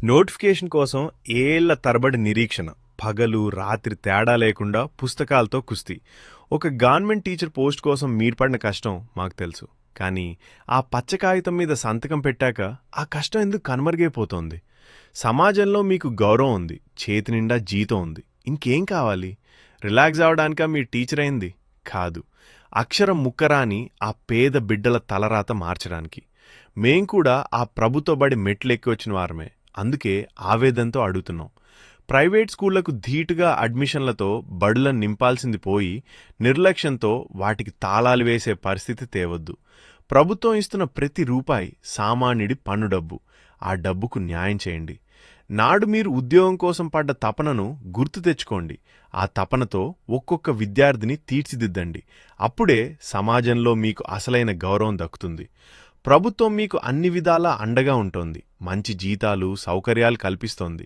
Notification కోసం ఏళ్ల తరబడి నిరీక్షణ, పగలు రాత్రి తేడా లేకుండా పుస్తకాలతో కుస్తీ. ఒక గవర్నమెంట్ టీచర్ పోస్ట్ కోసం మీరు పడిన కష్టం మాకు తెలుసు. కానీ ఆ పచ్చ కాగితం మీద సంతకం పెట్టాక ఆ కష్టం ఎందుకు కనుమరుగైపోతోంది? సమాజంలో మీకు గౌరవం ఉంది, చేతి నిండా జీతం ఉంది, ఇంకేం కావాలి? రిలాక్స్ అవడానికా మీ టీచర్ అయింది? కాదు, అక్షరం ముక్కరాని ఆ పేద బిడ్డల తలరాత మార్చడానికి. మేం కూడా ఆ ప్రభుత్వ బడి మెట్లెక్కి వచ్చిన వారమే. అందుకే ఆవేదంతో అడుగుతున్నాం. ప్రైవేట్ స్కూళ్లకు ధీటుగా అడ్మిషన్లతో బడులను నింపాల్సింది పోయి నిర్లక్ష్యంతో వాటికి తాళాలు వేసే పరిస్థితి తేవద్దు. ప్రభుత్వం ఇస్తున్న ప్రతి రూపాయి సామాన్యుడి పన్ను డబ్బు. ఆ డబ్బుకు న్యాయం చేయండి. నాడు మీరు ఉద్యోగం కోసం పడ్డ తపనను గుర్తు తెచ్చుకోండి. ఆ తపనతో ఒక్కొక్క విద్యార్థిని తీర్చిదిద్దండి. అప్పుడే సమాజంలో మీకు అసలైన గౌరవం దక్కుతుంది. ప్రభుత్వం మీకు అన్ని విధాలా అండగా ఉంటోంది. మంచి జీతాలు, సౌకర్యాలు కల్పిస్తోంది.